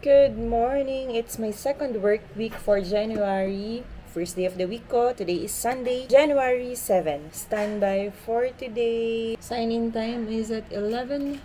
Good morning! It's my second work week for January. First day of the week ko. Today is Sunday, January 7. Standby for today. Sign-in time is at 11:15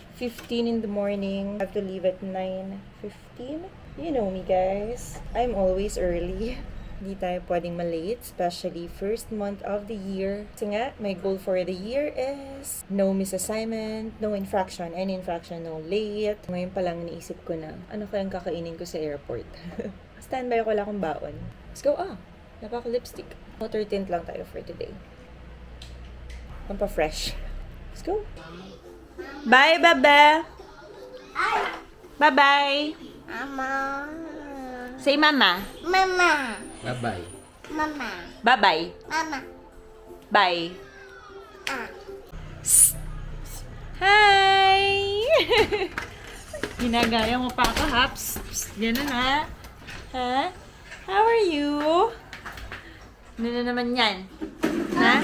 in the morning. I have to leave at 9:15. You know me, guys. I'm always early. Hindi tayo pwedeng malate, especially first month of the year. Kasi nga, my goal for the year is no miss assignment, no infraction, any infraction, no late. Ngayon pa lang iniisip ko na, ano kayang kakainin ko sa airport? Standby ko lang akong baon. Let's go, napaka-lipstick. Water tint lang tayo for today. Pampa-fresh. Let's go. Bye, Baba! Bye-bye! Mama. Say mama. Mama. Bye-bye. Mama. Bye-bye. Mama. Bye. Ah. Hi! Ginagaya mo pa ako, ha? Psst, psst. Ganun, ha? Ha? How are you? Ano na naman yan? Ha?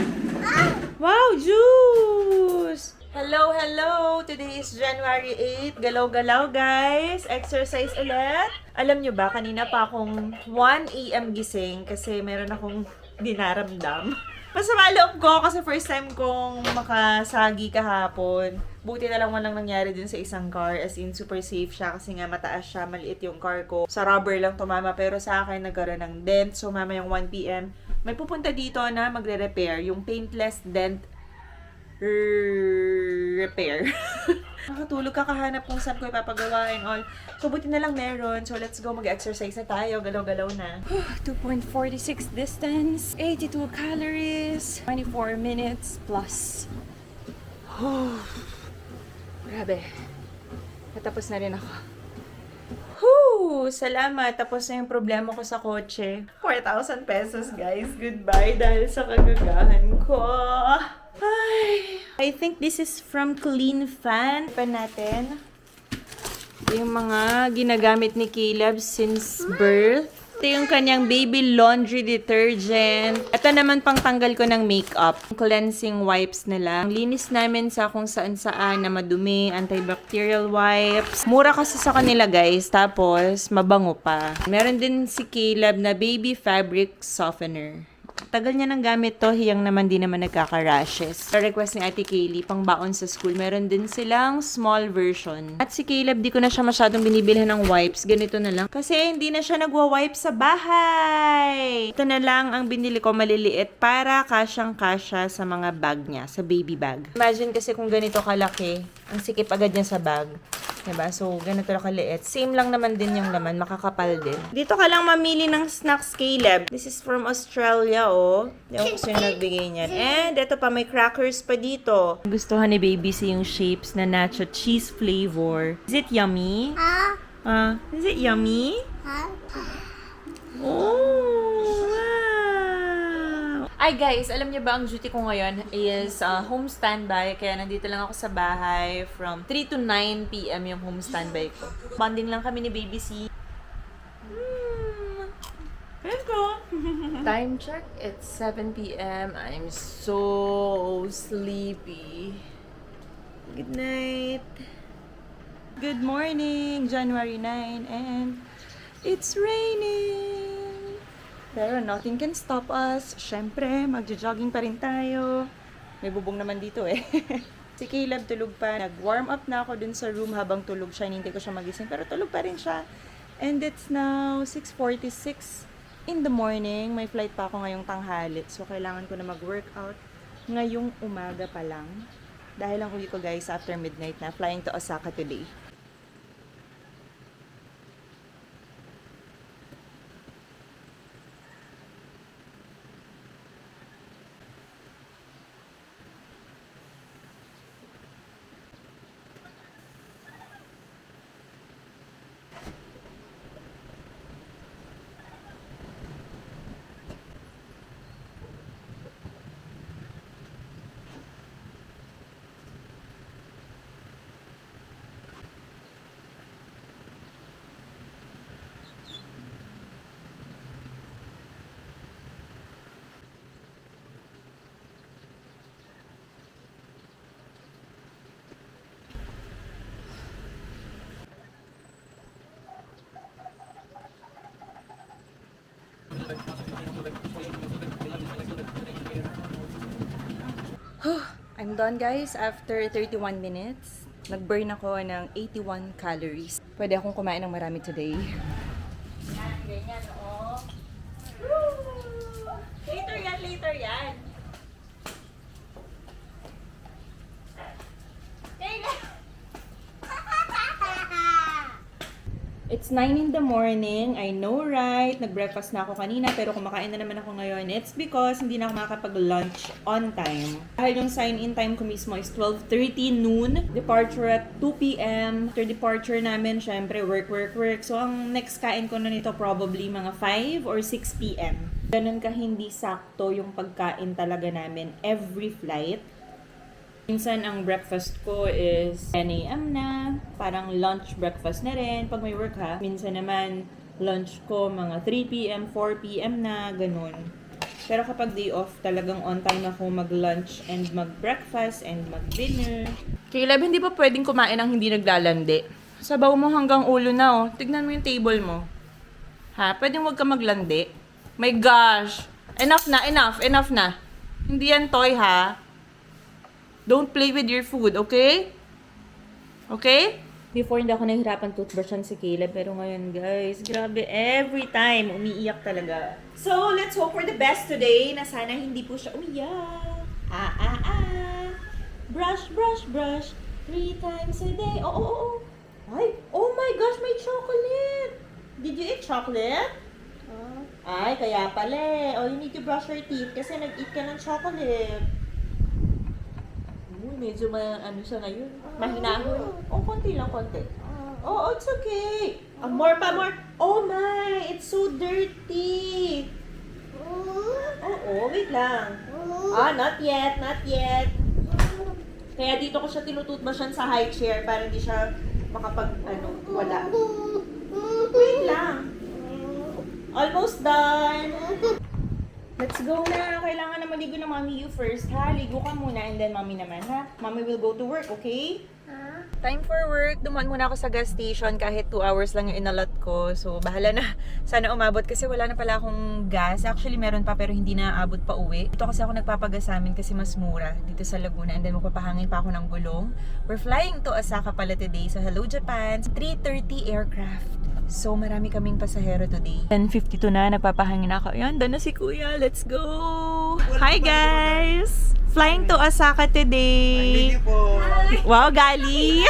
Wow, juice! Hello, hello! Today is January 8. Galaw-galaw, guys. Exercise ulit. Alam nyo ba, kanina pa akong 1 a.m. gising kasi meron akong dinaramdam. Masama loob ko kasi first time kong makasagi kahapon. Buti na lang walang nangyari dun sa isang car. As in, super safe siya kasi nga mataas siya, maliit yung car ko. Sa rubber lang tumama pero sa akin nagkaroon ng dent. So mamayang 1 p.m. may pupunta dito na magre-repair. Yung paintless dent repair. Nakatulog kakahanap kung saan ko ipapagawa and all. So, buti na lang meron. So, let's go. Mag-exercise na tayo. Galaw-galaw na. 2.46 distance. 82 calories. 24 minutes plus. Grabe. Natapos na rin ako. Salamat. Tapos na yung problema ko sa kotse. 4,000 pesos, guys. Goodbye dahil sa kagagahan ko. Ay, I think this is from Clean Fan. Pa natin. Yung mga ginagamit ni Caleb since birth. Ito yung kanyang baby laundry detergent. Ito naman pang tanggal ko ng makeup. Cleansing wipes nila. Ang linis namin sa kung saan-saan na madumi, antibacterial wipes. Mura kasi sa kanila, guys. Tapos, mabango pa. Meron din si Caleb na baby fabric softener. Tagal niya nang gamit to, hiyang naman di naman nagkaka-rashes. Request ni Ate Kaylee, pang baon sa school, meron din silang small version. At si Caleb, di ko na siya masyadong binibilhan ng wipes. Ganito na lang. Kasi hindi na siya nagwa-wipe sa bahay. Ito na lang ang binili ko, maliliit, para kasyang-kasya sa mga bag niya, sa baby bag. Imagine kasi kung ganito kalaki, ang sikip agad niya sa bag. Diba? So, ganito na kaliit. Same lang naman din yung laman. Makakapal din. Dito ka lang mamili ng snacks, Caleb. This is from Australia, oh. Yung gusto yung nagbigay niyan. And, ito pa, may crackers pa dito. Gustuhan ni Baby si yung shapes na nacho cheese flavor. Is it yummy? Is it yummy? Oh, wow. Ay guys, alam niyo ba ang duty ko ngayon is home standby. Kaya nandito lang ako sa bahay from 3 to 9 p.m. yung home standby ko. Bonding lang kami ni Baby C. Let's go! Time check, it's 7 p.m. I'm so sleepy. Good night. Good morning, January 9, and it's raining. Pero nothing can stop us. Syempre, magja-jogging pa rin tayo. May bubong naman dito eh. Si Caleb tulog pa. Nag-warm up na ako dun sa room habang tulog siya. Hinintay ko siya magising. Pero tulog pa rin siya. And it's now 6:46 in the morning. May flight pa ako ngayong tanghalit. So, kailangan ko na mag-workout ngayong umaga pa lang. Dahil ang uwi ko guys after midnight na. Flying to Osaka today. I'm done guys after 31 minutes. Nag-burn ako ng 81 calories. Pwede akong kumain ng marami today. Yan, ganyan, oh. Woo! Later yan. It's 9 in the morning. I know, right? Nag-breakfast na ako kanina, pero kumakain na naman ako ngayon. It's because hindi na ako makakapag-lunch on time. Dahil yung sign-in time ko mismo is 12:30 noon. Departure at 2 p.m. After departure namin, syempre, work. So, ang next kain ko na nito probably mga 5 or 6 p.m. Ganun ka hindi sakto yung pagkain talaga namin every flight. Minsan, ang breakfast ko is 10 a.m. na. Parang lunch breakfast na rin pag may work ha. Minsan naman, lunch ko mga 3 p.m., 4 p.m. na, ganun. Pero kapag day off, talagang on time ako mag-lunch and mag-breakfast and mag-dinner. Caleb, hindi pa pwedeng kumain ng hindi naglalandi. Sabaw mo hanggang ulo na oh. Tignan mo yung table mo. Ha? Pwedeng wag ka maglandi. My gosh! Enough na. Hindi yan toy ha. Don't play with your food, okay? Okay? Before, hindi ako nahihirapan toothbrushan si Caleb. Pero ngayon, guys, grabe. Every time, umiiyak talaga. So, let's hope for the best today na sana hindi po siya umiyak. Brush. 3 times a day. Oh. Ay, oh my gosh, may chocolate. Did you eat chocolate? Ay, kaya pala eh. Oh, you need to brush your teeth kasi nag-eat ka ng chocolate. Medyo ano siya ngayon. Mahinahon. Oh, konti. Oh, it's okay. More. Oh my, it's so dirty. Oh, wait lang. Not yet. Kaya dito ko siya tinututbasyan sa high chair para hindi siya wala. Wait lang. Almost done. Let's go na. Kailangan na maligo ng mommy you first, ha? Ligo ka muna and then mommy naman, ha? Mommy will go to work, okay? Time for work. Dumaan muna ako sa gas station kahit 2 hours lang yung inalot ko. So, bahala na. Sana umabot kasi wala na pala akong gas. Actually, meron pa pero hindi na aabot pa uwi. Dito kasi ako nagpapagas sa amin kasi mas mura dito sa Laguna. And then, magpapahangin pa ako ng gulong. We're flying to Osaka pala today. So, hello Japan. 3:30 aircraft. So, marami kaming pasahero today. 10:52 na, nagpapahangin ako. Ayan, doon na si Kuya. Let's go! Hi, guys! Flying to Osaka today. Wow, gali!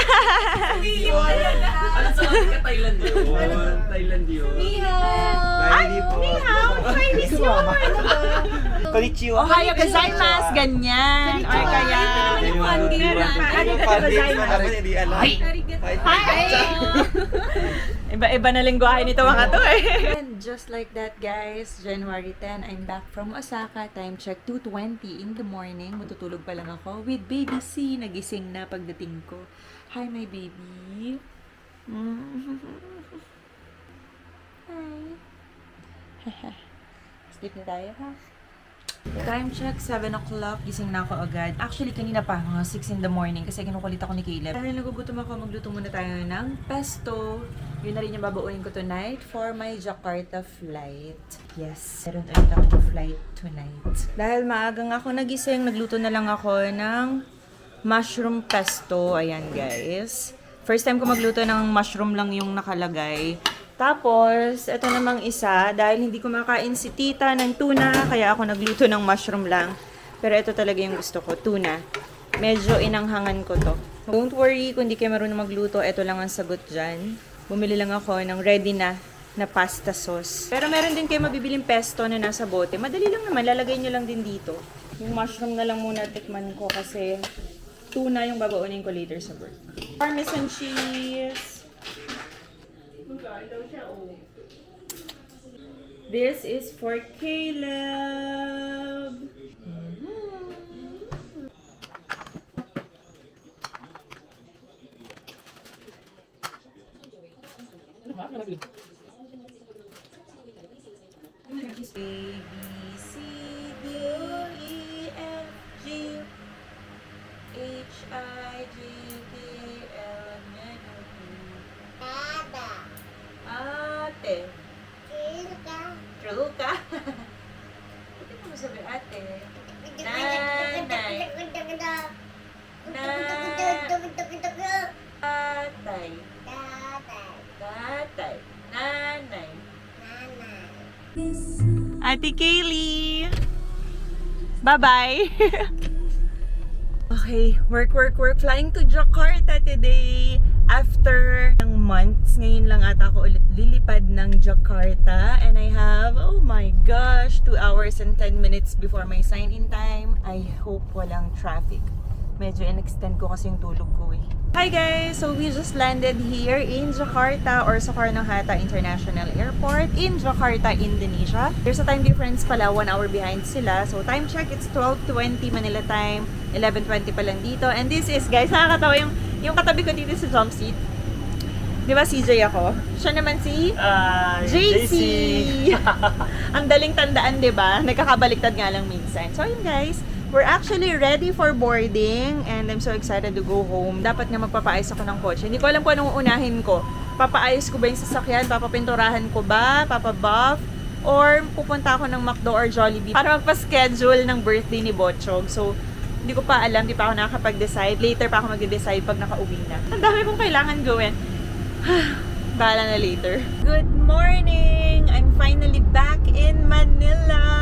Ano sa ka Thailand yun? Thailand yun. Ay, ni hao! Chinese yun! Konnichiwa. Ohayo gozaimasu! Ganyan! Or kaya... Hi! Iba-iba na lingwahe nito mga to eh. And just like that guys, January 10, I'm back from Osaka. Time check 2:20 in the morning. Matutulog pa lang ako with baby C. Nagising na pagdating ko. Hi my baby. Hi. Sleep na tayo ha. Time check, 7 o'clock. Gising na ako agad. Actually, kanina pa, mga 6 in the morning kasi kinukulit ako ni Caleb. Dahil nagugutom ako, magluto muna tayo ng pesto. Yun na rin yung babaunin ko tonight for my Jakarta flight. Yes, meron ulit ako flight tonight. Dahil maagang ako nagising, nagluto na lang ako ng mushroom pesto. Ayan, guys. First time ko magluto ng mushroom lang yung nakalagay. Tapos, ito namang isa, dahil hindi ko makain si tita ng tuna, kaya ako nagluto ng mushroom lang. Pero ito talaga yung gusto ko, tuna. Medyo inanghangan ko to. Don't worry, kung hindi kayo marunong magluto, ito lang ang sagot dyan. Bumili lang ako ng ready na pasta sauce. Pero meron din kayo mabibiling pesto na nasa bote. Madali lang naman, lalagay nyo lang din dito. Yung mushroom na lang muna tikman ko kasi tuna yung babaunin ko later sa work. Parmesan cheese. This is for Caleb. A, B, C, D, E, F, G, H, I, J, K, L, M, N, O, P. Ate. True ka. Bakit mo sabi ate? Nanay. Ate Kaylee! Bye-bye! Okay, work. Flying to Jakarta today. After ng months, ngayon lang ata ako ulit lilipad ng Jakarta. And I have, oh my gosh, 2 hours and 10 minutes before my sign-in time. I hope walang traffic. Medyo in-extend ko kasi yung tulog ko eh. Hi guys! So we just landed here in Jakarta or Soekarno-Hatta International Airport in Jakarta, Indonesia. There's a time difference pala, 1 hour behind sila. So time check, it's 12:20 Manila time, 11:20 pa lang dito. And this is, guys, nakakatawa yung katabi ko dito sa jump seat. Di ba CJ ako? Siya naman si JC! Ang daling tandaan, di ba? Nagkakabaliktad nga lang minsan. So yun guys, we're actually ready for boarding and I'm so excited to go home. Dapat nga magpapaayos ako ng kotse. Hindi ko alam kung anong unahin ko. Papaayos ko ba yung sasakyan? Papapinturahan ko ba? Papabuff? Or pupunta ako ng McDo or Jollibee para magpa-schedule ng birthday ni Botchog. So, hindi ko pa alam. Di pa ako nakakapag-decide. Later pa ako mag-decide pag nakauwi na. Ang dami kong kailangan gawin. Bahala na later. Good morning! I'm finally back in Manila!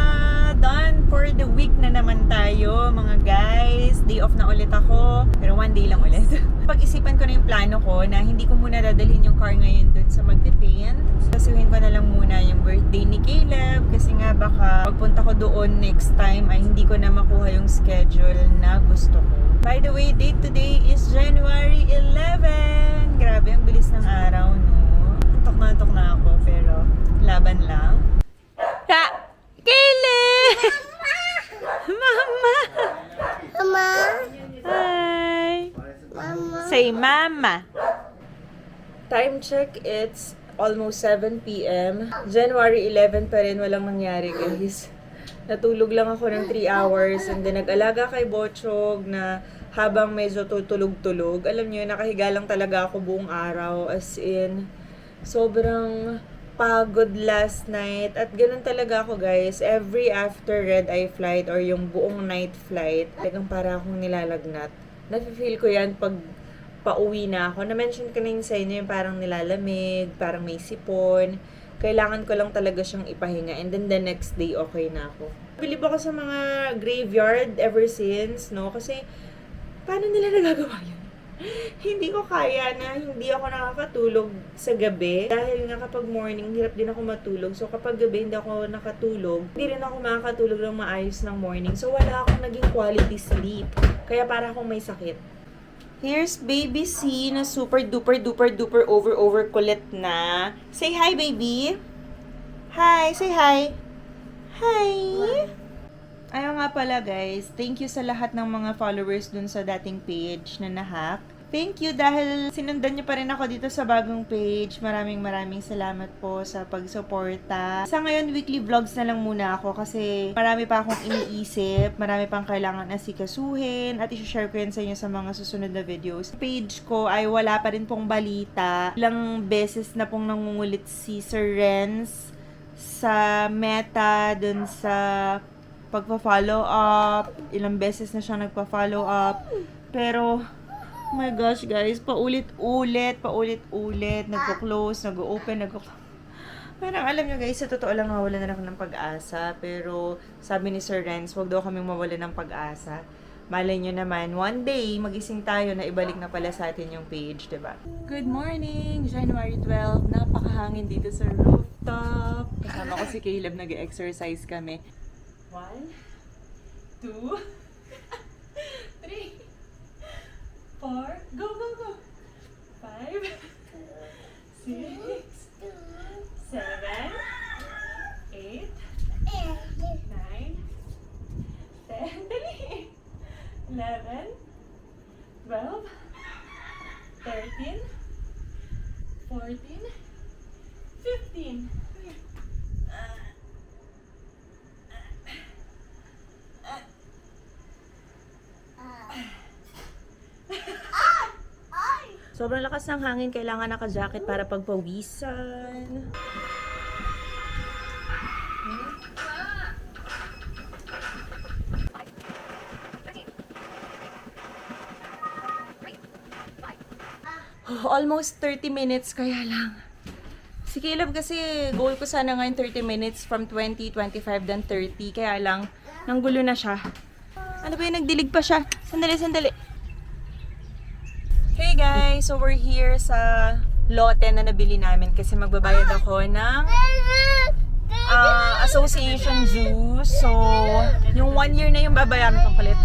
Done for the week na naman tayo, mga guys. Day off na ulit ako. Pero 1 day lang ulit. Pag-isipan ko na yung plano ko na hindi ko muna dadalhin yung car ngayon dun sa magpipaint. Kasuhin ko na lang muna yung birthday ni Caleb. Kasi nga baka pagpunta ko doon next time ay hindi ko na makuha yung schedule na gusto ko. By the way, date today is January 11. Grabe, ang bilis ng araw, no? Antok na ako, pero laban lang. Ha! Caleb! Mama! Mama. Hi! Mama. Say mama! Time check, it's almost 7 p.m. January 11 pa rin, walang nangyari guys. Natulog lang ako ng 3 hours and then nag-alaga kay Botchog na habang medyo tutulog-tulog. Alam niyo, nakahiga lang talaga ako buong araw, as in sobrang pagod last night. At ganun talaga ako guys, every after red eye flight or yung buong night flight, talagang para akong nilalagnat. Nafe-feel ko yan pag pauwi na ako. Na-mention ko na yung sa inyo yung parang nilalamig, parang may sipon. Kailangan ko lang talaga siyang ipahinga and then the next day okay na ako. Bilib ako sa mga graveyard ever since, no? Kasi paano nila nagagawa yun? Hindi ko kaya na hindi ako nakakatulog sa gabi. Dahil nga kapag morning, hirap din ako matulog. So kapag gabi hindi ako nakatulog, hindi rin ako makakatulog ng maayos ng morning. So wala akong naging quality sleep. Kaya para akong may sakit. Here's baby C na super duper over kulit na. Say hi, baby. Hi, say hi. Hi. Ayaw nga pala guys, thank you sa lahat ng mga followers dun sa dating page na nahack. Thank you dahil sinundan niyo pa rin ako dito sa bagong page. Maraming salamat po sa pagsuporta. Sa ngayon, weekly vlogs na lang muna ako kasi marami pa akong iniisip, marami pang kailangan asikasuhin at i-share ko yan sa inyo sa mga susunod na videos. Page ko ay wala pa rin pong balita. Ilang beses na pong nangungulit si Sir Renz sa Meta dun sa pagpa-follow up. Ilang beses na siya nagpa-follow up. Pero oh my gosh, guys, paulit-ulit, nagko-close, nag-open, Parang alam nyo guys, sa totoo lang nawawalan na ako ng pag-asa. Pero sabi ni Sir Renz, huwag daw kaming mawalan ng pag-asa. Malay nyo naman, one day, magising tayo na ibalik na pala sa atin yung page, diba? Good morning! January 12, napakahangin dito sa rooftop. Kasama ko si Caleb, nag-exercise kami. 1, 2, 3, 4, go! 5, 6, 7, 8, 9, 10, 11, 12, 13, 14, 15. Sobrang lakas ng hangin, kailangan naka-jacket para pagpawisan. Almost 30 minutes, kaya lang Si Caleb kasi, goal ko sana ngayon 30 minutes from 20, 25, then 30. Kaya lang, nanggulo na siya. Ano ba yung nagdilig pa siya? Sandali, sandali. Hey guys, so we're here sa lote na nabili namin kasi magbabayad ako ng association dues. So, yung 1 year na yung babayaran ko kulit.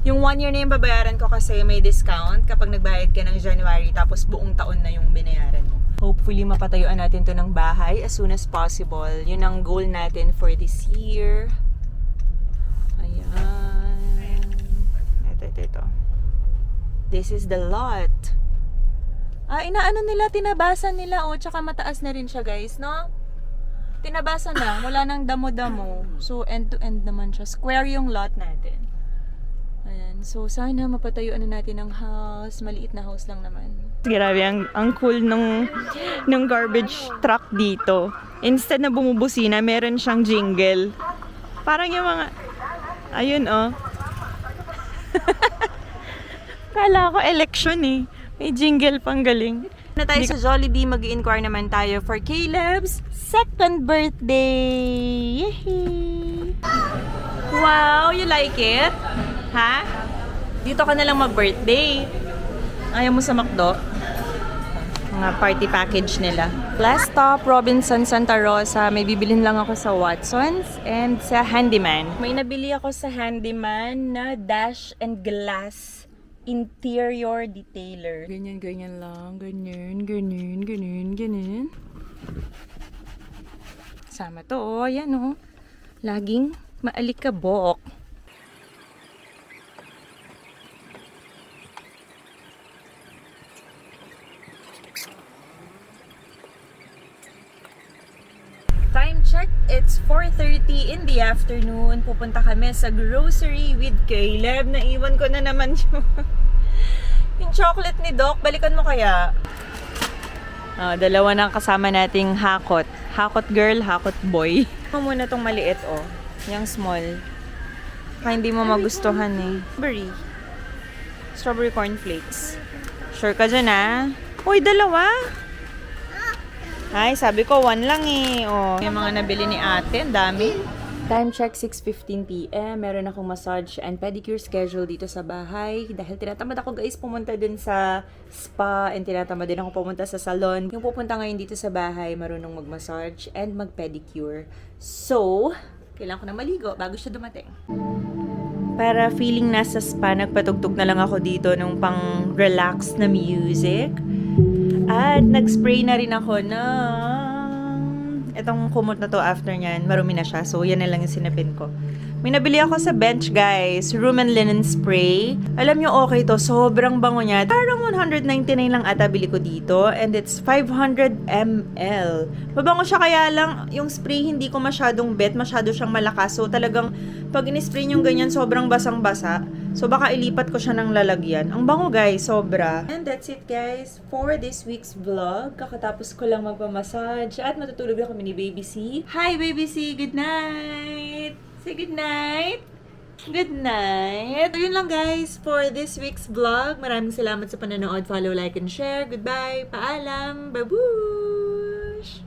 Yung 1 year na yung babayaran ko kasi may discount kapag nagbayad ka ng January tapos buong taon na yung binayaran mo. Hopefully, mapatayuan natin to ng bahay as soon as possible. Yun ang goal natin for this year. Ayan. Ito. This is the lot. Inaano nila, tinabasan nila, tsaka mataas na rin siya, guys, no? Tinabasan na, wala nang damo-damo. So, end-to-end naman siya. Square yung lot natin. Ayan. So, sana mapatayuan na natin ng house. Maliit na house lang naman. Grabe, ang cool nung garbage truck dito. Instead na bumubusina, meron siyang jingle. Parang yung mga... Ayun, oh. Kala ko election eh. May jingle pang galing. Na tayo sa Jollibee, mag-i-inquire naman tayo for Caleb's second birthday. Yehey! Wow, you like it? Ha? Dito ka na lang mag-birthday. Ayaw mo sa McDo? Mga party package nila. Last stop, Robinson Santa Rosa. May bibilin lang ako sa Watson's and sa Handyman. May nabili ako sa Handyman na dash and glass interior detailer. Ganyan lang. Ganyan. Sama to, oh. Ayan, oh. Laging maalikabok. Time check, it's 4:30 in the afternoon. Pupunta kami sa grocery with Caleb. Naiwan ko na naman yung chocolate ni Doc. Balikan mo kaya? Dalawa na kasama nating hakot. Hakot girl, hakot boy. Ito muna tong maliit, oh. Yung small. Baka hindi mo magustuhan eh. Strawberry cornflakes. Sure ka dyan, ah? Uy, dalawa! Ay, sabi ko, 1 lang eh. Oh, yung mga nabili ni ate, ang dami. Time check, 6:15 p.m. Meron akong massage and pedicure schedule dito sa bahay. Dahil tinatamad ako guys pumunta din sa spa and tinatamad din ako pumunta sa salon. Yung pupunta ngayon dito sa bahay, marunong mag-massage and mag-pedicure. So, kailangan ko na maligo bago siya dumating. Para feeling nasa spa, nagpatugtog na lang ako dito ng pang-relax na music. At nag-spray na rin ako ng itong kumot na to after nyan. Marumi na siya. So, yan na lang yung sinapin ko. May nabili ako sa bench, guys. Room and linen spray. Alam nyo, okay to. Sobrang bango niya. Parang 199 lang ata bili ko dito. And it's 500 ml. Mabango siya kaya lang yung spray hindi ko masyadong bet. Masyado siyang malakas. So, talagang pag in-spray nyo ganyan, sobrang basang-basa. So, baka ilipat ko siya ng lalagyan. Ang bango, guys. Sobra. And that's it, guys. For this week's vlog. Kakatapos ko lang magpamassage. At matutulog na kami ni Baby C. Hi, Baby C! Good night! Say good night! Good night! So, yun lang, guys. For this week's vlog. Maraming salamat sa panonood. Follow, like, and share. Goodbye! Paalam! Babu!